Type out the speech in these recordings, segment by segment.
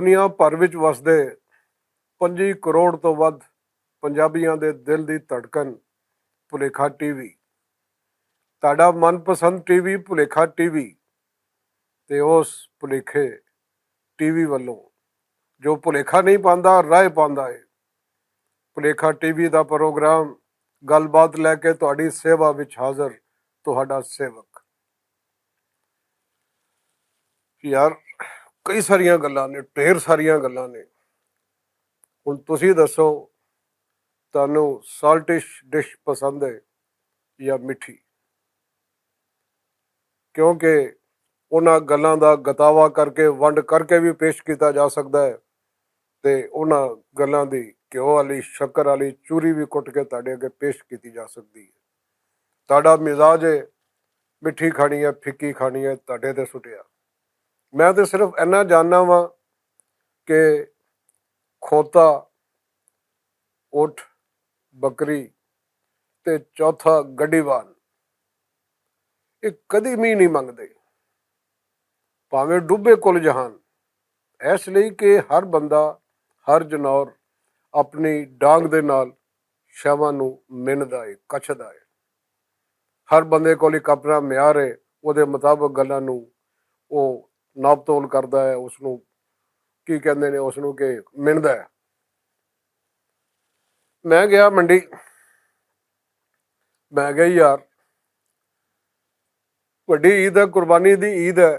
ਦੁਨੀਆ ਭਰ ਵਿੱਚ ਵਸਦੇ 25 ਕਰੋੜ ਤੋਂ ਵੱਧ ਪੰਜਾਬੀਆਂ ਦੇ ਦਿਲ ਦੀ ਧੜਕਣ ਭੁਲੇਖਾ ਟੀਵੀ। ਤੁਹਾਡਾ ਮਨਪਸੰਦ ਟੀਵੀ ਭੁਲੇਖਾ ਟੀਵੀ ਤੇ ਉਸ ਭੁਲੇਖੇ ਟੀਵੀ ਵੱਲੋਂ ਜੋ ਭੁਲੇਖਾ ਨਹੀਂ ਪਾਉਂਦਾ ਰਾਹ ਪਾਉਂਦਾ ਹੈ। ਭੁਲੇਖਾ ਟੀਵੀ ਦਾ ਪ੍ਰੋਗਰਾਮ ਗੱਲਬਾਤ ਲੈ ਕੇ ਤੁਹਾਡੀ ਸੇਵਾ ਵਿੱਚ ਹਾਜ਼ਰ ਤੁਹਾਡਾ ਸੇਵਕ। ਯਾਰ ਕਈ ਸਾਰੀਆਂ ਗੱਲਾਂ ਨੇ, ਢੇਰ ਸਾਰੀਆਂ ਗੱਲਾਂ ਨੇ। ਹੁਣ ਤੁਸੀਂ ਦੱਸੋ ਤੁਹਾਨੂੰ ਸਾਲਟਿਸ਼ ਡਿਸ਼ ਪਸੰਦ ਹੈ ਜਾਂ ਮਿੱਠੀ? ਕਿਉਂਕਿ ਉਹਨਾਂ ਗੱਲਾਂ ਦਾ ਗਤਾਵਾ ਕਰਕੇ ਵੰਡ ਕਰਕੇ ਵੀ ਪੇਸ਼ ਕੀਤਾ ਜਾ ਸਕਦਾ ਹੈ ਤੇ ਉਹਨਾਂ ਗੱਲਾਂ ਦੀ ਘਿਓ ਵਾਲੀ ਸ਼ੱਕਰ ਵਾਲੀ ਚੂਰੀ ਵੀ ਕੁੱਟ ਕੇ ਤੁਹਾਡੇ ਅੱਗੇ ਪੇਸ਼ ਕੀਤੀ ਜਾ ਸਕਦੀ ਹੈ। ਤੁਹਾਡਾ ਮਿਜ਼ਾਜ ਹੈ ਮਿੱਠੀ ਖਾਣੀ ਹੈ ਫਿੱਕੀ ਖਾਣੀ ਹੈ, ਤੁਹਾਡੇ ਤੇ ਸੁੱਟਿਆ। ਮੈਂ ਤਾਂ ਸਿਰਫ ਇੰਨਾ ਜਾਣਨਾ ਵਾਂ ਕਿ ਖੋਤਾ, ਊਠ, ਬੱਕਰੀ ਤੇ ਚੌਥਾ ਗੱਡੀਵਾਨ ਇਹ ਕਦੀ ਵੀ ਨਹੀਂ ਮੰਗਦੇ, ਭਾਵੇਂ ਡੁੱਬੇ ਕੁੱਲ ਜਹਾਨ। ਇਸ ਲਈ ਕਿ ਹਰ ਬੰਦਾ, ਹਰ ਜਨੌਰ ਆਪਣੀ ਡਾਂਗ ਦੇ ਨਾਲ ਸ਼ਵਾਂ ਨੂੰ ਮਿਣਦਾ ਹੈ, ਕੱਛਦਾ ਹੈ। ਹਰ ਬੰਦੇ ਕੋਲ ਇੱਕ ਆਪਣਾ ਮਿਆਰ ਹੈ, ਉਹਦੇ ਮੁਤਾਬਕ ਗੱਲਾਂ ਨੂੰ ਉਹ ਨਾਪ ਤੋਲ ਕਰਦਾ ਹੈ, ਉਸਨੂੰ ਕੀ ਕਹਿੰਦੇ ਨੇ, ਉਸਨੂੰ ਕਿ ਮਿਣਦਾ ਹੈ। ਮੈਂ ਗਿਆ ਮੰਡੀ, ਮੈਂ ਕਿਹਾ ਯਾਰ ਵੱਡੀ ਈਦ ਹੈ, ਕੁਰਬਾਨੀ ਦੀ ਈਦ ਹੈ,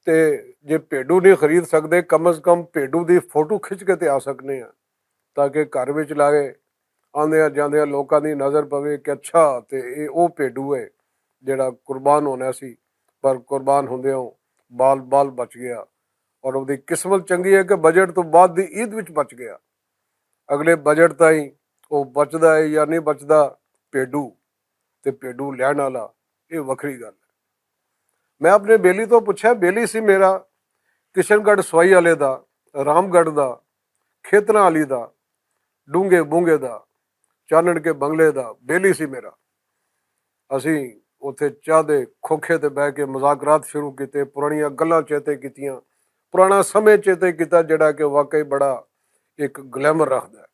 ਤੇ ਜੇ ਭੇਡੂ ਨਹੀਂ ਖਰੀਦ ਸਕਦੇ ਕਮ ਸੇ ਕਮ ਭੇਡੂ ਦੀ ਫੋਟੋ ਖਿੱਚ ਕੇ ਤੇ ਆ ਸਕਨੇ ਆ, ਤਾਂ ਕਿ ਘਰ ਵਿੱਚ ਲਾਗੇ ਆਉਂਦਿਆਂ ਜਾਂਦਿਆਂ ਲੋਕਾਂ ਦੀ ਨਜ਼ਰ ਪਵੇ ਕਿ ਅੱਛਾ ਤੇ ਇਹ ਉਹ ਭੇਡੂ ਹੈ ਜਿਹੜਾ ਕੁਰਬਾਨ ਹੋਣਾ ਸੀ, ਪਰ ਕੁਰਬਾਨ ਹੁੰਦਿਆਂ ਬਾਲ ਬਚ ਗਿਆ। ਔਰ ਉਹਦੀ ਕਿਸਮਤ ਚੰਗੀ ਹੈ ਕਿ ਬਜਟ ਤੋਂ ਬਾਅਦ ਦੀ ਈਦ ਵਿੱਚ ਬਚ ਗਿਆ। ਅਗਲੇ ਬਜਟ ਤਾਈਂ ਉਹ ਬਚਦਾ ਹੈ ਜਾਂ ਨਹੀਂ ਬਚਦਾ ਭੇਡੂ ਤੇ ਭੇਡੂ ਲੈਣ ਵਾਲਾ, ਇਹ ਵੱਖਰੀ ਗੱਲ ਹੈ। ਮੈਂ ਆਪਣੇ ਬੇਲੀ ਤੋਂ ਪੁੱਛਿਆ, ਬੇਲੀ ਸੀ ਮੇਰਾ ਕਿਸ਼ਨਗੜ੍ਹ ਸਵਾਈ ਵਾਲੇ ਦਾ, ਰਾਮਗੜ੍ਹ ਦਾ, ਖੇਤਰਾਂ ਵਾਲੀ ਦਾ, ਡੂੰਘੇ ਬੂੰਗੇ ਦਾ, ਚਾਨਣ ਕੇ ਬੰਗਲੇ ਦਾ ਬੇਲੀ ਸੀ ਮੇਰਾ। ਅਸੀਂ ਉੱਥੇ ਚਾਹ ਦੇ ਖੋਖੇ ਤੇ ਬਹਿ ਕੇ ਮੁਜ਼ਾਕਰਾਤ ਸ਼ੁਰੂ ਕੀਤੇ, ਪੁਰਾਣੀਆਂ ਗੱਲਾਂ ਚੇਤੇ ਕੀਤੀਆਂ, ਪੁਰਾਣਾ ਸਮੇਂ ਚੇਤੇ ਕੀਤਾ ਜਿਹੜਾ ਕਿ ਵਾਕਈ ਬੜਾ ਇੱਕ ਗਲੈਮਰ ਰੱਖਦਾ।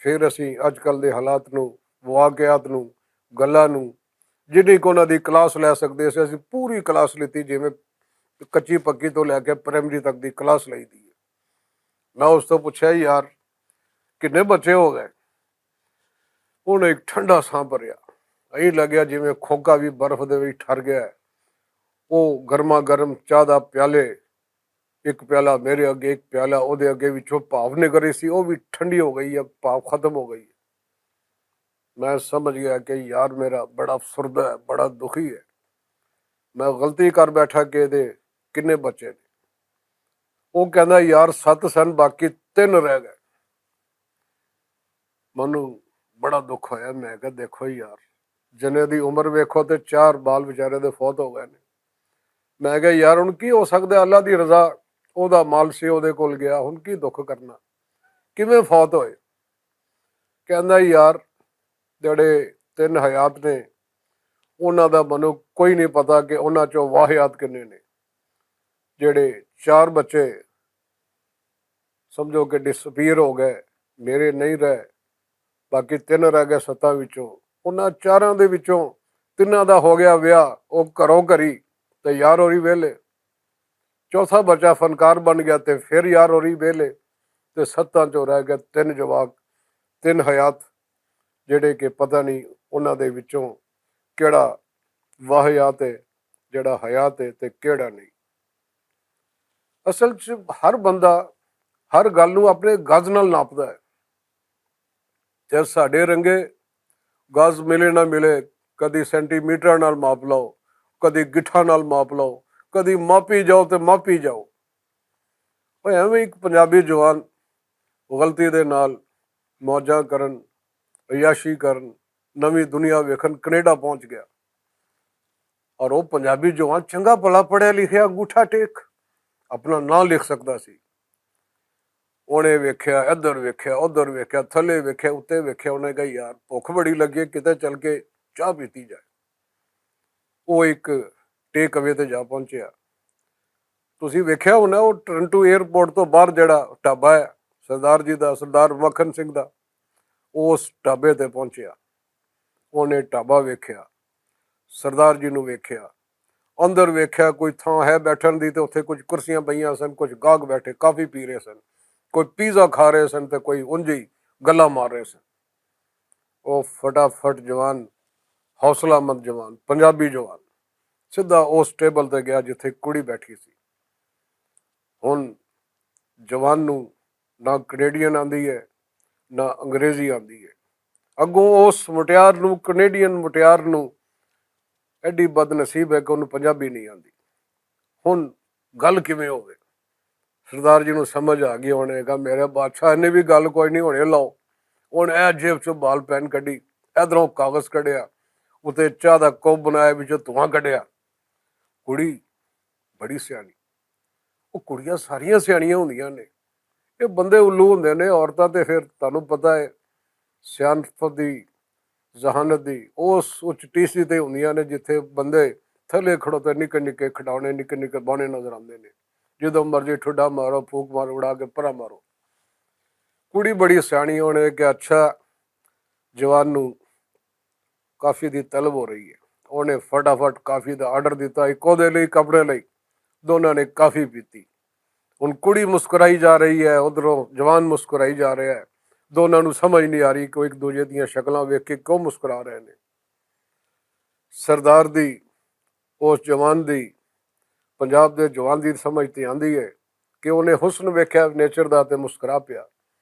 ਫਿਰ ਅਸੀਂ ਅੱਜ ਕੱਲ੍ਹ ਦੇ ਹਾਲਾਤ ਨੂੰ, ਵਾਕਿਆਤ ਨੂੰ, ਗੱਲਾਂ ਨੂੰ, ਜਿੰਨੀ ਕੁ ਉਹਨਾਂ ਦੀ ਕਲਾਸ ਲੈ ਸਕਦੇ ਸੀ ਅਸੀਂ ਪੂਰੀ ਕਲਾਸ ਲਿੱਤੀ, ਜਿਵੇਂ ਕੱਚੀ ਪੱਕੀ ਤੋਂ ਲੈ ਕੇ ਪ੍ਰਾਇਮਰੀ ਤੱਕ ਦੀ ਕਲਾਸ ਲਈ ਦੀ ਹੈ। ਮੈਂ ਉਸ ਤੋਂ ਪੁੱਛਿਆ ਯਾਰ ਕਿੰਨੇ ਬੱਚੇ ਹੋ ਗਏ? ਉਹਨੇ ਇੱਕ ਠੰਡਾ ਸਾਹ ਭਰਿਆ, ਐਂ ਲੱਗਿਆ ਜਿਵੇਂ ਖੋਕਾ ਵੀ ਬਰਫ਼ ਦੇ ਵਿੱਚ ਠਰ ਗਿਆ। ਉਹ ਗਰਮਾ ਗਰਮ ਚਾਹ ਦਾ ਪਿਆਲੇ, ਇੱਕ ਪਿਆਲਾ ਮੇਰੇ ਅੱਗੇ, ਇੱਕ ਪਿਆਲਾ ਉਹਦੇ ਅੱਗੇ, ਵਿੱਚੋਂ ਭਾਵ ਨਿਕਲ ਰਹੀ ਸੀ, ਉਹ ਵੀ ਠੰਡੀ ਹੋ ਗਈ ਹੈ, ਭਾਵ ਖਤਮ ਹੋ ਗਈ। ਮੈਂ ਸਮਝ ਗਿਆ ਕਿ ਯਾਰ ਮੇਰਾ ਬੜਾ ਅਫਸਰਦਾ ਹੈ, ਬੜਾ ਦੁਖੀ ਹੈ। ਮੈਂ ਗਲਤੀ ਕਰ ਬੈਠਾ ਕਿ ਇਹਦੇ ਕਿੰਨੇ ਬੱਚੇ ਨੇ? ਉਹ ਕਹਿੰਦਾ ਯਾਰ 7 ਸਨ, ਬਾਕੀ 3 ਰਹਿ ਗਏ। ਮੈਨੂੰ ਬੜਾ ਦੁੱਖ ਹੋਇਆ। ਮੈਂ ਕਿਹਾ ਦੇਖੋ ਯਾਰ, ਜਨੇ ਦੀ ਉਮਰ ਵੇਖੋ ਤੇ 4 ਬਾਲ ਵਿਚਾਰੇ ਦੇ ਫੌਤ ਹੋ ਗਏ ਨੇ। ਮੈਂ ਕਿਹਾ ਯਾਰ ਹੁਣ ਕੀ ਹੋ ਸਕਦਾ, ਅੱਲਾ ਦੀ ਰਜ਼ਾ, ਉਹਦਾ ਮਾਲ ਸੀ ਉਹਦੇ ਕੋਲ ਗਿਆ, ਹੁਣ ਕੀ ਦੁੱਖ ਕਰਨਾ, ਕਿਵੇਂ ਫੌਤ ਹੋਏ? ਕਹਿੰਦਾ ਯਾਰ ਜਿਹੜੇ 3 ਹਯਾਤ ਨੇ ਉਹਨਾਂ ਦਾ ਮੈਨੂੰ ਕੋਈ ਨਹੀਂ ਪਤਾ ਕਿ ਉਹਨਾਂ ਚੋਂ ਵਾਹਿਆਤ ਕਿੰਨੇ ਨੇ। ਜਿਹੜੇ 4 ਬੱਚੇ ਸਮਝੋ ਕਿ ਡਿਸਪੀਅਰ ਹੋ ਗਏ, ਮੇਰੇ ਨਹੀਂ ਰਹੇ, ਬਾਕੀ 3 ਰਹਿ ਗਏ 7 ਵਿੱਚੋਂ। ਉਹਨਾਂ 4 ਦੇ ਵਿੱਚੋਂ 3 ਦਾ ਹੋ ਗਿਆ ਵਿਆਹ, ਉਹ ਘਰੋਂ ਘਰੀ ਤੇ ਯਾਰ ਹੋਰੀ ਵਿਹਲੇ। ਚੌਥਾ ਬੱਚਾ ਫਨਕਾਰ ਬਣ ਗਿਆ ਤੇ ਫਿਰ ਯਾਰ ਹੋਰੀ ਵਿਹਲੇ, ਤੇ 7 ਚੋਂ ਰਹਿ ਗਏ 3 ਜਵਾਕ, 3 ਹਯਾਤ, ਜਿਹੜੇ ਕਿ ਪਤਾ ਨਹੀਂ ਉਹਨਾਂ ਦੇ ਵਿੱਚੋਂ ਕਿਹੜਾ ਵਾਹਿਆਤ ਹੈ, ਜਿਹੜਾ ਹਯਾਤ ਹੈ ਤੇ ਕਿਹੜਾ ਨਹੀਂ। ਅਸਲ 'ਚ ਹਰ ਬੰਦਾ ਹਰ ਗੱਲ ਨੂੰ ਆਪਣੇ ਗਜ਼ ਨਾਲ ਨਾਪਦਾ ਹੈ। ਤੇ ਸਾਡੇ ਰੰਗੇ ਗਜ਼ ਮਿਲੇ ਨਾ ਮਿਲੇ, ਕਦੀ ਸੈਂਟੀਮੀਟਰਾਂ ਨਾਲ ਮਾਪ ਲਓ, ਕਦੀ ਗਿੱਠਾਂ ਨਾਲ ਮਾਪ ਲਓ, ਕਦੀ ਮਾਪੀ ਜਾਓ ਤੇ ਮਾਪੀ ਜਾਓ। ਉਹ ਐਵੇਂ ਇੱਕ ਪੰਜਾਬੀ ਜਵਾਨ ਗਲਤੀ ਦੇ ਨਾਲ ਮੌਜਾਂ ਕਰਨ, ਅਯਾਸ਼ੀ ਕਰਨ, ਨਵੀਂ ਦੁਨੀਆ ਵੇਖਣ ਕੈਨੇਡਾ ਪਹੁੰਚ ਗਿਆ। ਔਰ ਉਹ ਪੰਜਾਬੀ ਜਵਾਨ ਚੰਗਾ ਭਲਾ ਪੜ੍ਹਿਆ ਲਿਖਿਆ, ਅੰਗੂਠਾ ਟੇਕ ਆਪਣਾ ਨਾਂ ਲਿਖ ਸਕਦਾ ਸੀ। ਉਹਨੇ ਵੇਖਿਆ, ਇੱਧਰ ਵੇਖਿਆ, ਉੱਧਰ ਵੇਖਿਆ, ਥੱਲੇ ਵੇਖਿਆ, ਉੱਤੇ ਵੇਖਿਆ। ਉਹਨੇ ਕਿਹਾ ਯਾਰ ਭੁੱਖ ਬੜੀ ਲੱਗੀ, ਕਿਤੇ ਚੱਲ ਕੇ ਚਾਹ ਪੀਤੀ ਜਾਏ। ਉਹ ਇੱਕ ਟੇਕ ਅਵੇ ਤੇ ਜਾ ਪਹੁੰਚਿਆ। ਤੁਸੀਂ ਵੇਖਿਆ ਹੋਣਾ ਉਹ ਟੋਰਾਂਟੋ 에ਅਰਪੋਰਟ ਤੋਂ ਬਾਹਰ ਜਿਹੜਾ ਢਾਬਾ ਹੈ ਸਰਦਾਰ ਜੀ ਦਾ, ਸਰਦਾਰ ਮੱਖਣ ਸਿੰਘ ਦਾ, ਉਸ ਢਾਬੇ ਤੇ ਪਹੁੰਚਿਆ। ਉਹਨੇ ਢਾਬਾ ਵੇਖਿਆ, ਸਰਦਾਰ ਜੀ ਨੂੰ ਵੇਖਿਆ, ਅੰਦਰ ਵੇਖਿਆ ਕੋਈ ਥਾਂ ਹੈ ਬੈਠਣ ਦੀ, ਤੇ ਉੱਥੇ ਕੁਝ ਕੁਰਸੀਆਂ ਪਈਆਂ ਸਨ, ਕੁਝ ਗਾਹਕ ਬੈਠੇ ਕਾਫੀ ਪੀ ਰਹੇ ਸਨ, ਕੋਈ ਪੀਜ਼ਾ ਖਾ ਰਹੇ ਸਨ ਤੇ ਕੋਈ ਉਂਝ ਹੀ ਗੱਲਾਂ ਮਾਰ ਰਹੇ ਸਨ। ਉਹ ਫਟਾਫਟ ਜਵਾਨ, ਹੌਸਲਾਮੰਦ ਜਵਾਨ, ਪੰਜਾਬੀ ਜਵਾਨ, ਸਿੱਧਾ ਉਸ ਟੇਬਲ ਤੇ ਗਿਆ ਜਿੱਥੇ ਕੁੜੀ ਬੈਠੀ ਸੀ। ਹੁਣ ਜਵਾਨ ਨੂੰ ਨਾ ਕੈਨੇਡੀਅਨ ਆਉਂਦੀ ਹੈ ਨਾ ਅੰਗਰੇਜ਼ੀ ਆਉਂਦੀ ਹੈ। ਅੱਗੋਂ ਉਸ ਮੁਟਿਆਰ ਨੂੰ, ਕੈਨੇਡੀਅਨ ਮੁਟਿਆਰ ਨੂੰ ਐਡੀ ਬਦਨਸੀਬ ਹੈ ਕਿ ਉਹਨੂੰ ਪੰਜਾਬੀ ਨਹੀਂ ਆਉਂਦੀ। ਹੁਣ ਗੱਲ ਕਿਵੇਂ ਹੋਵੇ? ਸਰਦਾਰ ਜੀ ਨੂੰ ਸਮਝ ਆ ਗਈ। ਉਹਨੇ ਕਿਹਾ ਮੇਰੇ ਬਾਦਸ਼ਾਹ ਨੇ ਵੀ ਗੱਲ ਕੋਈ ਨਹੀਂ, ਹੋਣੇ ਲਾਓ। ਉਹਨੇ ਇਹ ਜੇਬ ਚੋਂ ਬਾਲ ਪੈਨ ਕੱਢੀ, ਇਧਰੋਂ ਕਾਗਜ਼ ਕੱਢਿਆ, ਉੱਤੇ ਚਾਹ ਦਾ ਕੱਪ ਬਣਾਇਆ, ਵਿੱਚੋਂ ਧੂੰਆਂ ਕੱਢਿਆ। ਕੁੜੀ ਬੜੀ ਸਿਆਣੀ। ਉਹ ਕੁੜੀਆਂ ਸਾਰੀਆਂ ਸਿਆਣੀਆਂ ਹੁੰਦੀਆਂ ਨੇ, ਇਹ ਬੰਦੇ ਉੱਲੂ ਹੁੰਦੇ ਨੇ। ਔਰਤਾਂ ਤੇ ਫਿਰ ਤੁਹਾਨੂੰ ਪਤਾ ਹੈ ਸਿਆਣਪ ਦੀ, ਜ਼ਹਾਨਤ ਦੀ ਉਸ ਉੱਚ ਟੀਸੀ ਤੇ ਹੁੰਦੀਆਂ ਨੇ, ਜਿੱਥੇ ਬੰਦੇ ਥੱਲੇ ਖੜੋਤੇ ਨਿੱਕੇ ਨਿੱਕੇ ਖਿਡੌਣੇ, ਨਿੱਕੇ ਨਿੱਕੇ ਬਾਣੇ ਨਜ਼ਰ ਆਉਂਦੇ ਨੇ। ਜਦੋਂ ਮਰਜ਼ੀ ਠੁੱਡਾ ਮਾਰੋ, ਫੂਕ ਮਾਰੋ, ਉਡਾ ਕੇ ਪਰਾਂ ਮਾਰੋ। ਕੁੜੀ ਬੜੀ ਸਿਆਣੀ। ਹੋਣੇ ਕਿ ਅੱਛਾ ਜਵਾਨ ਨੂੰ ਕਾਫੀ ਦੀ ਤਲਬ ਹੋ ਰਹੀ ਹੈ। ਉਹਨੇ ਫਟਾਫਟ ਕਾਫੀ ਦਾ ਆਰਡਰ ਦਿੱਤਾ, ਇੱਕ ਉਹਦੇ ਲਈ, ਕੱਪੜੇ ਲਈ। ਦੋਨਾਂ ਨੇ ਕਾਫੀ ਪੀਤੀ। ਹੁਣ ਕੁੜੀ ਮੁਸਕਰਾਈ ਜਾ ਰਹੀ ਹੈ, ਉਧਰੋਂ ਜਵਾਨ ਮੁਸਕਰਾਈ ਜਾ ਰਿਹਾ ਹੈ। ਦੋਨਾਂ ਨੂੰ ਸਮਝ ਨਹੀਂ ਆ ਰਹੀ ਕਿ ਇੱਕ ਦੂਜੇ ਦੀਆਂ ਸ਼ਕਲਾਂ ਵੇਖ ਕੇ ਕਿਉਂ ਮੁਸਕਰਾ ਰਹੇ ਨੇ। ਸਰਦਾਰ ਦੀ, ਉਸ ਜਵਾਨ ਦੀ, ਪੰਜਾਬ ਦੇ ਜਵਾਨ ਦੀ ਸਮਝ ਤੇ ਆਂਦੀ ਹੈ ਕਿ ਉਹਨੇ ਹੁਸਨ ਵੇਖਿਆ ਨੇਚਰ ਦਾ ਤੇ ਮੁਸਕਰਾ ਪਿਆ।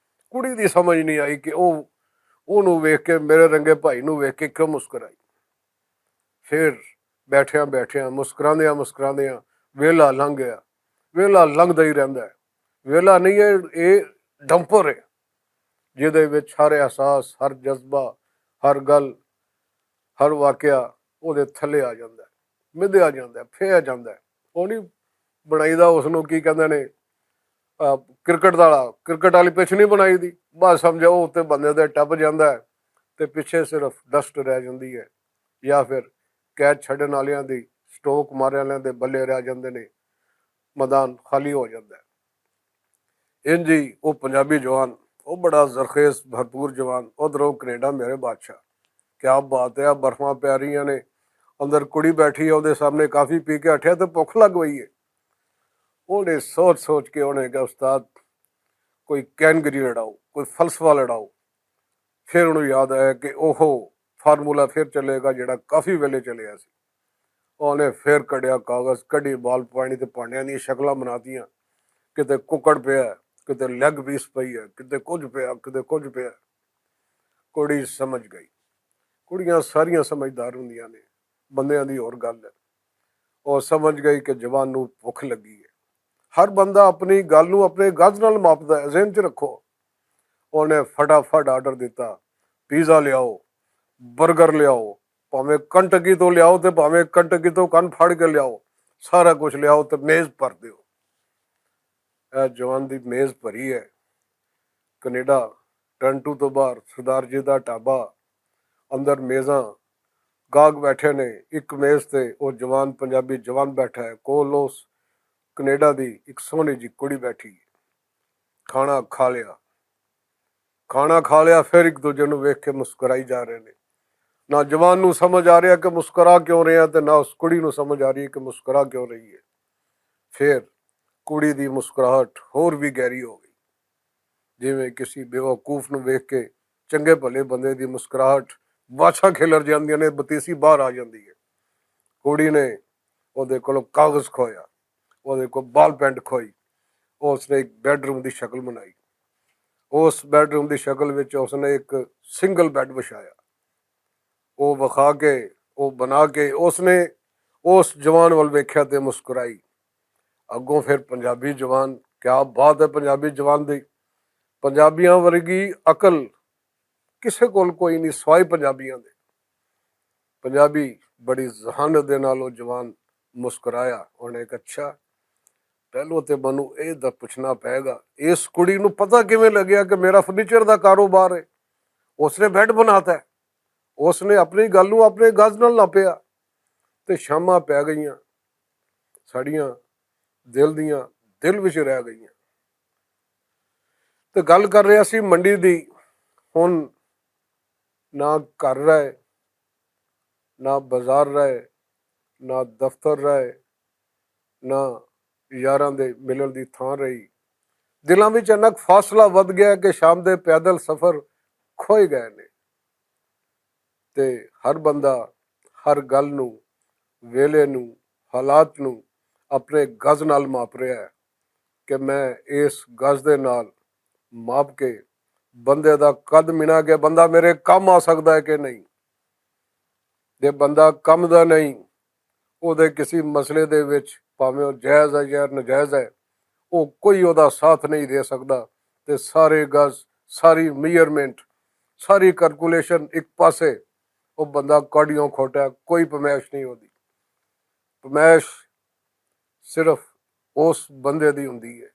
ਕੁੜੀ ਦੀ ਸਮਝ ਨਹੀਂ ਆਈ ਕਿ ਉਹਨੂੰ ਵੇਖ ਕੇ, ਮੇਰੇ ਰੰਗੇ ਭਾਈ ਨੂੰ ਵੇਖ ਕੇ ਕਿਉਂ ਮੁਸਕਰਾਈ। ਫਿਰ ਬੈਠਿਆਂ ਬੈਠਿਆਂ, ਮੁਸਕਰਾਉਂਦਿਆਂ ਮੁਸਕਰਾਉਂਦਿਆਂ ਵੇਲਾ ਲੰਘ ਗਿਆ। ਵੇਲਾ ਲੰਘਦਾ ਹੀ ਰਹਿੰਦਾ ਹੈ। ਵੇਲਾ ਨਹੀਂ ਹੈ, ਇਹ ਡੰਪਰ ਹੈ ਜਿਹਦੇ ਵਿੱਚ ਹਰ ਅਹਿਸਾਸ, ਹਰ ਜਜ਼ਬਾ, ਹਰ ਗੱਲ, ਹਰ ਵਾਕਿਆ ਉਹਦੇ ਥੱਲੇ ਆ ਜਾਂਦਾ, ਮਿਧਿਆ ਜਾਂਦਾ, ਫੇਆ ਜਾਂਦਾ। ਉਹ ਨਹੀਂ ਬਣਾਈਦਾ ਉਸਨੂੰ, ਕੀ ਕਹਿੰਦੇ ਨੇ, ਕ੍ਰਿਕਟ ਵਾਲੀ ਪਿੱਚ ਨਹੀਂ ਬਣਾਈ ਦੀ, ਬਸ ਸਮਝੋ ਉਹ ਉੱਤੇ ਬੰਦੇ ਦੇ ਟੱਪ ਜਾਂਦਾ ਤੇ ਪਿੱਛੇ ਸਿਰਫ ਡਸਟ ਰਹਿ ਜਾਂਦੀ ਹੈ, ਜਾਂ ਫਿਰ ਕੈਚ ਛੱਡਣ ਵਾਲਿਆਂ ਦੀ, ਸਟੋਕ ਮਾਰਨ ਵਾਲਿਆਂ ਦੇ ਬੱਲੇ ਰਹਿ ਜਾਂਦੇ ਨੇ, ਮੈਦਾਨ ਖਾਲੀ ਹੋ ਜਾਂਦਾ। ਇੰਝ ਹੀ ਉਹ ਪੰਜਾਬੀ ਜਵਾਨ, ਉਹ ਬੜਾ ਜ਼ਰਖੇਜ਼ ਭਰਪੂਰ ਜਵਾਨ, ਉਧਰੋਂ ਕੈਨੇਡਾ ਮੇਰੇ ਬਾਦਸ਼ਾਹ। ਕਿਆ ਬਾਤ ਹੈ, ਬਰਫਾਂ ਪੈ ਰਹੀਆਂ ਨੇ, ਅੰਦਰ ਕੁੜੀ ਬੈਠੀ ਹੈ, ਉਹਦੇ ਸਾਹਮਣੇ ਕਾਫੀ ਪੀ ਕੇ ਹਟਿਆ ਤੇ ਭੁੱਖ ਲੱਗ ਗਈ ਹੈ। ਉਹਨੇ ਸੋਚ ਸੋਚ ਕੇ ਉਹਨੇ ਕਿਹਾ ਉਸਤਾਦ ਕੋਈ ਕੈਨਗਰੀ ਲੜਾਓ, ਕੋਈ ਫਲਸਫਾ ਲੜਾਓ। ਫਿਰ ਉਹਨੂੰ ਯਾਦ ਆਇਆ ਕਿ ਉਹ ਫਾਰਮੂਲਾ ਫਿਰ ਚੱਲੇਗਾ ਜਿਹੜਾ ਕਾਫੀ ਵੇਲੇ ਚੱਲਿਆ ਸੀ। ਉਹਨੇ ਫਿਰ ਕੱਢਿਆ ਕਾਗਜ਼, ਕੱਢੀ ਬਾਲ ਪੁਆਇੰਟ ਤੇ ਭਾਂਡਿਆਂ ਦੀਆਂ ਸ਼ਕਲਾਂ ਬਣਾਤੀਆਂ। ਕਿਤੇ ਕੁੱਕੜ ਪਿਆ, ਕਿਤੇ ਲੈਗ ਪੀਸ ਪਈ ਹੈ, ਕਿਤੇ ਕੁਝ ਪਿਆ, ਕਿਤੇ ਕੁਝ ਪਿਆ। ਕੁੜੀ ਸਮਝ ਗਈ। ਕੁੜੀਆਂ ਸਾਰੀਆਂ ਸਮਝਦਾਰ ਹੁੰਦੀਆਂ ਨੇ, ਬੰਦਿਆਂ ਦੀ ਹੋਰ ਗੱਲ ਹੈ। ਉਹ ਸਮਝ ਗਈ ਕਿ ਜਵਾਨ ਨੂੰ ਭੁੱਖ ਲੱਗੀ ਹੈ। ਹਰ ਬੰਦਾ ਆਪਣੀ ਗੱਲ ਨੂੰ ਆਪਣੇ ਗੱਜ ਨਾਲ ਮਾਪਦਾ ਹੈ, ਜ਼ਿਹਨ 'ਚ ਰੱਖੋ। ਉਹਨੇ ਫਟਾਫਟ ਆਰਡਰ ਦਿੱਤਾ, ਪੀਜ਼ਾ ਲਿਆਓ, ਬਰਗਰ ਲਿਆਓ, ਭਾਵੇਂ ਕੰਟਕੀ ਤੋਂ ਲਿਆਓ ਤੇ ਭਾਵੇਂ ਕੰਟਕੀ ਤੋਂ ਕੰਨ ਫੜ ਕੇ ਲਿਆਓ, ਸਾਰਾ ਕੁਝ ਲਿਆਓ ਤੇ ਮੇਜ਼ ਭਰ ਦਿਓ। ਇਹ ਜਵਾਨ ਦੀ ਮੇਜ਼ ਭਰੀ ਹੈ। ਕੈਨੇਡਾ, ਟੋਰਾਂਟੋ ਤੋਂ ਬਾਹਰ ਸਰਦਾਰ ਜੀ ਦਾ ਢਾਬਾ, ਅੰਦਰ ਮੇਜ਼ਾਂ, ਗਾਹਕ ਬੈਠੇ ਨੇ। ਇੱਕ ਮੇਜ਼ ਤੇ ਉਹ ਜਵਾਨ, ਪੰਜਾਬੀ ਜਵਾਨ ਬੈਠਾ ਹੈ, ਕੋਲ ਉਸ ਕੈਨੇਡਾ ਦੀ ਇੱਕ ਸੋਹਣੀ ਜਿਹੀ ਕੁੜੀ ਬੈਠੀ ਹੈ। ਖਾਣਾ ਖਾ ਲਿਆ, ਫਿਰ ਇੱਕ ਦੂਜੇ ਨੂੰ ਵੇਖ ਕੇ ਮੁਸਕਰਾਈ ਜਾ ਰਹੇ ਨੇ। ਨਾ ਜਵਾਨ ਨੂੰ ਸਮਝ ਆ ਰਿਹਾ ਕਿ ਮੁਸਕਰਾ ਕਿਉਂ ਰਿਹਾ, ਤੇ ਨਾ ਉਸ ਕੁੜੀ ਨੂੰ ਸਮਝ ਆ ਰਹੀ ਕਿ ਮੁਸਕਰਾ ਕਿਉਂ ਰਹੀ ਹੈ। ਫਿਰ ਕੁੜੀ ਦੀ ਮੁਸਕਰਾਹਟ ਹੋਰ ਵੀ ਗਹਿਰੀ ਹੋ ਗਈ, ਜਿਵੇਂ ਕਿਸੇ ਬੇਵਕੂਫ ਨੂੰ ਵੇਖ ਕੇ ਚੰਗੇ ਭਲੇ ਬੰਦੇ ਦੀ ਮੁਸਕਰਾਹਟ ਬਾਛਾਂ ਖਿਲਰ ਜਾਂਦੀਆਂ ਨੇ, ਬਤੀਸੀ ਬਾਹਰ ਆ ਜਾਂਦੀ ਹੈ। ਕੁੜੀ ਨੇ ਉਹਦੇ ਕੋਲੋਂ ਕਾਗਜ਼ ਖੋਇਆ, ਉਹਦੇ ਕੋਲ ਬਾਲ ਪੈਂਟ ਖੋਈ। ਉਸਨੇ ਇੱਕ ਬੈਡਰੂਮ ਦੀ ਸ਼ਕਲ ਬਣਾਈ। ਉਸ ਬੈਡਰੂਮ ਦੀ ਸ਼ਕਲ ਵਿੱਚ ਉਸਨੇ ਇੱਕ ਸਿੰਗਲ ਬੈੱਡ ਵਿਛਾਇਆ। ਉਹ ਵਿਖਾ ਕੇ, ਉਹ ਬਣਾ ਕੇ ਉਸਨੇ ਉਸ ਜਵਾਨ ਵੱਲ ਵੇਖਿਆ ਤੇ ਮੁਸਕਰਾਈ। ਅੱਗੋਂ ਫਿਰ ਪੰਜਾਬੀ ਜਵਾਨ, ਕਿਆ ਬਾਤ ਹੈ ਪੰਜਾਬੀ ਜਵਾਨ ਦੀ। ਪੰਜਾਬੀਆਂ ਵਰਗੀ ਅਕਲ ਕਿਸੇ ਕੋਲ ਕੋਈ ਨਹੀਂ ਸਿਵਾਏ ਪੰਜਾਬੀਆਂ ਦੇ। ਪੰਜਾਬੀ ਬੜੀ ਜ਼ਹਾਨਤ ਦੇ ਨਾਲ ਉਹ ਜਵਾਨ ਮੁਸਕਰਾਇਆ। ਉਹਨੇ ਕਿਹਾ ਅੱਛਾ, ਪਹਿਲੋਂ ਤੇ ਮੈਨੂੰ ਇਹ ਤਾਂ ਪੁੱਛਣਾ ਪਏਗਾ, ਇਸ ਕੁੜੀ ਨੂੰ ਪਤਾ ਕਿਵੇਂ ਲੱਗਿਆ ਕਿ ਮੇਰਾ ਫਰਨੀਚਰ ਦਾ ਕਾਰੋਬਾਰ ਹੈ? ਉਸਨੇ ਬੈੱਡ ਬਣਾਤਾ ਹੈ, ਉਸਨੇ ਆਪਣੀ ਗੱਲ ਨੂੰ ਆਪਣੇ ਗੱਜ ਨਾਲ ਨਾਪਿਆ। ਤੇ ਸ਼ਾਮਾਂ ਪੈ ਗਈਆਂ, ਸਾਡੀਆਂ ਦਿਲ ਦੀਆਂ ਦਿਲ ਵਿੱਚ ਰਹਿ ਗਈਆਂ। ਤੇ ਗੱਲ ਕਰ ਰਿਹਾ ਸੀ ਮੰਡੀ ਦੀ। ਹੁਣ ਨਾ ਘਰ ਰਹੇ, ਨਾ ਬਾਜ਼ਾਰ ਰਹੇ, ਨਾ ਦਫ਼ਤਰ ਰਹੇ, ਨਾ ਯਾਰਾਂ ਦੇ ਮਿਲਣ ਦੀ ਥਾਂ ਰਹੀ। ਦਿਲਾਂ ਵਿੱਚ ਇੰਨਾ ਕੁ ਫਾਸਲਾ ਵੱਧ ਗਿਆ ਕਿ ਸ਼ਾਮ ਦੇ ਪੈਦਲ ਸਫ਼ਰ ਖੋਏ ਗਏ ਨੇ। ਤੇ ਹਰ ਬੰਦਾ ਹਰ ਗੱਲ ਨੂੰ, ਵੇਲੇ ਨੂੰ, ਹਾਲਾਤ ਨੂੰ ਆਪਣੇ ਗਜ਼ ਨਾਲ ਮਾਪ ਰਿਹਾ ਹੈ ਕਿ ਮੈਂ ਇਸ ਗਜ਼ ਦੇ ਨਾਲ ਮਾਪ ਕੇ ਬੰਦੇ ਦਾ ਕੱਦ ਮਿਣਾ ਕੇ ਬੰਦਾ ਮੇਰੇ ਕੰਮ ਆ ਸਕਦਾ ਹੈ ਕਿ ਨਹੀਂ। ਜੇ ਬੰਦਾ ਕੰਮ ਦਾ ਨਹੀਂ, ਉਹਦੇ ਕਿਸੇ ਮਸਲੇ ਦੇ ਵਿੱਚ ਭਾਵੇਂ ਉਹ ਜਾਇਜ਼ ਹੈ ਜਾਂ ਨਜਾਇਜ਼ ਹੈ, ਉਹ ਕੋਈ ਉਹਦਾ ਸਾਥ ਨਹੀਂ ਦੇ ਸਕਦਾ। ਤੇ ਸਾਰੇ ਗਜ਼, ਸਾਰੀ ਮੀਅਰਮੈਂਟ, ਸਾਰੀ ਕੈਲਕੂਲੇਸ਼ਨ ਇੱਕ ਪਾਸੇ, ਉਹ ਬੰਦਾ ਕਾੜੀਆਂ ਖੋਟਾ, ਕੋਈ ਪਮੈਸ਼ ਨਹੀਂ ਉਹਦੀ। ਪਮੈਸ਼ ਸਿਰਫ ਉਸ ਬੰਦੇ ਦੀ ਹੁੰਦੀ ਹੈ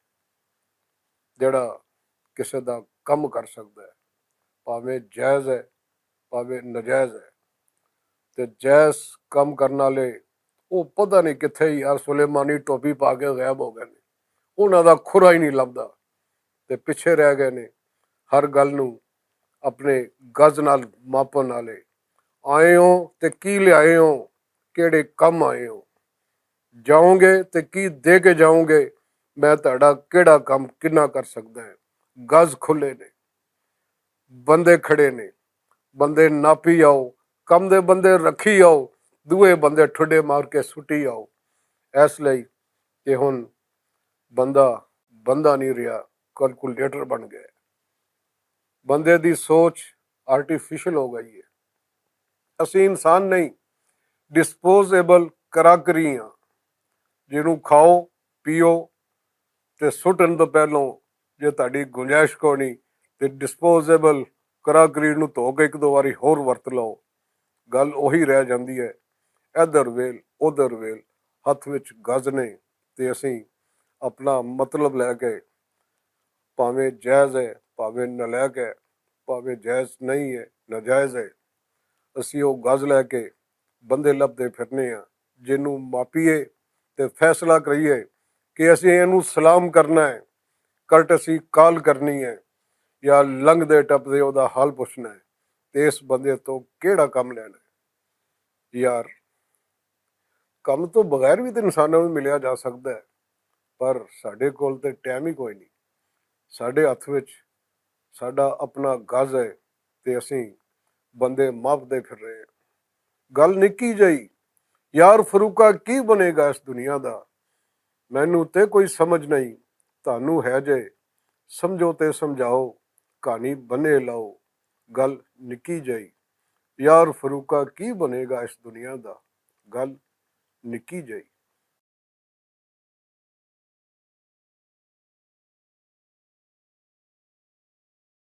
ਜਿਹੜਾ ਕਿਸੇ ਦਾ ਕੰਮ ਕਰ ਸਕਦਾ ਹੈ, ਭਾਵੇਂ ਜਾਇਜ਼ ਹੈ ਭਾਵੇਂ ਨਜਾਇਜ਼ ਹੈ। ਤੇ ਜਾਇਜ਼ ਕੰਮ ਕਰਨ ਵਾਲੇ ਉਹ ਪਤਾ ਨਹੀਂ ਕਿੱਥੇ ਯਾਰ ਸੁਲੇਮਾਨੀ ਟੋਪੀ ਪਾ ਕੇ ਗਾਇਬ ਹੋ ਗਏ ਨੇ, ਉਹਨਾਂ ਦਾ ਖੁਰਾ ਹੀ ਨਹੀਂ ਲੱਭਦਾ ਤੇ ਪਿੱਛੇ ਰਹਿ ਗਏ ਨੇ। ਹਰ ਗੱਲ ਨੂੰ ਆਪਣੇ ਗਜ਼ ਨਾਲ ਮਾਪਣ ਵਾਲੇ। ਆਏ ਹੋ ਤੇ ਕੀ ਲਿਆਏ ਹੋ, ਕਿਹੜੇ ਕੰਮ ਆਏ ਹੋ, ਜਾਓਗੇ ਤੇ ਕੀ ਦੇ ਕੇ ਜਾਓਗੇ, ਮੈਂ ਤੁਹਾਡਾ ਕਿਹੜਾ ਕੰਮ ਕਿੰਨਾ ਕਰ ਸਕਦਾ ਹੈ। ਗਜ਼ ਖੁੱਲੇ ਨੇ, ਬੰਦੇ ਖੜੇ ਨੇ, ਬੰਦੇ ਨਾਪੀ ਆਓ, ਕੰਮ ਦੇ ਬੰਦੇ ਰੱਖੀ ਆਓ, ਦੂਏ ਬੰਦੇ ਠੁੱਡੇ ਮਾਰ ਕੇ ਸੁੱਟੀ ਆਓ। ਇਸ ਲਈ ਕਿ ਹੁਣ ਬੰਦਾ ਬੰਦਾ ਨਹੀਂ ਰਿਹਾ, ਕੈਲਕੂਲੇਟਰ ਬਣ ਗਿਆ। ਬੰਦੇ ਦੀ ਸੋਚ ਆਰਟੀਫਿਸ਼ਲ ਹੋ ਗਈ ਹੈ। ਅਸੀਂ ਇਨਸਾਨ ਨਹੀਂ, ਡਿਸਪੋਜ਼ੇਬਲ ਕਰਾਕਰੀ ਹਾਂ, ਜਿਹਨੂੰ ਖਾਓ ਪੀਓ ਤੇ ਸੁੱਟਣ ਤੋਂ ਪਹਿਲੋਂ ਜੇ ਤੁਹਾਡੀ ਗੁੰਜਾਇਸ਼ ਕੋ ਨਹੀਂ ਤੇ ਡਿਸਪੋਜ਼ੇਬਲ ਕਰਾਕਰੀ ਨੂੰ ਧੋ ਕੇ ਇੱਕ ਦੋ ਵਾਰੀ ਹੋਰ ਵਰਤ ਲਓ। ਗੱਲ ਉਹੀ ਰਹਿ ਜਾਂਦੀ ਹੈ। ਇੱਧਰ ਵੇਲ ਉੱਧਰ ਵੇਲ, ਹੱਥ ਵਿੱਚ ਗਜ਼ ਨੇ ਤੇ ਅਸੀਂ ਆਪਣਾ ਮਤਲਬ ਲੈ ਕੇ, ਭਾਵੇਂ ਜਾਇਜ਼ ਹੈ ਭਾਵੇਂ ਨਲਾਇਕ ਹੈ, ਭਾਵੇਂ ਜਾਇਜ਼ ਨਹੀਂ ਹੈ ਨਾਜਾਇਜ਼ ਹੈ, ਅਸੀਂ ਉਹ ਗਜ਼ ਲੈ ਕੇ ਬੰਦੇ ਲੱਭਦੇ ਫਿਰਨੇ ਹਾਂ ਜਿਹਨੂੰ ਮਾਪੀਏ ਤੇ ਫੈਸਲਾ ਕਰੀਏ ਕਿ ਅਸੀਂ ਇਹਨੂੰ ਸਲਾਮ ਕਰਨਾ ਹੈ, ਕਰਟਸੀ ਕਾਲ ਕਰਨੀ ਹੈ, ਜਾਂ ਲੰਘਦੇ ਟੱਪਦੇ ਉਹਦਾ ਹਾਲ ਪੁੱਛਣਾ ਹੈ। ਤੇ ਇਸ ਬੰਦੇ ਤੋਂ ਕਿਹੜਾ ਕੰਮ ਲੈਣਾ ਹੈ। ਯਾਰ ਕੰਮ ਤੋਂ ਬਗੈਰ ਵੀ ਤਾਂ ਇਨਸਾਨਾਂ ਨੂੰ ਮਿਲਿਆ ਜਾ ਸਕਦਾ ਹੈ, ਪਰ ਸਾਡੇ ਕੋਲ ਤੇ ਟਾਈਮ ਹੀ ਕੋਈ ਨਹੀਂ। ਸਾਡੇ ਹੱਥ ਵਿੱਚ ਸਾਡਾ ਆਪਣਾ ਗਜ਼ ਹੈ ਤੇ ਅਸੀਂ ਬੰਦੇ ਮਾਪਦੇ ਫਿਰ ਰਹੇ ਹਾਂ। ਗੱਲ ਨਿੱਕੀ ਜਿਹੀ, ਯਾਰ ਫਰੂਕਾ ਕੀ ਬਣੇਗਾ ਇਸ ਦੁਨੀਆ ਦਾ, ਮੈਨੂੰ ਤੇ ਕੋਈ ਸਮਝ ਨਹੀਂ। ਤੁਹਾਨੂੰ ਹੈ ਜੇ ਸਮਝੋ ਤੇ ਸਮਝਾਓ, ਕਹਾਣੀ ਬਣੇ ਲਾਓ। ਗੱਲ ਨਿੱਕੀ ਜਿਹੀ, ਯਾਰ ਫਰੂਕਾ ਕੀ ਬਣੇਗਾ ਇਸ ਦੁਨੀਆ ਦਾ, ਗੱਲ ਨਿੱਕੀ ਜਿਹੀ।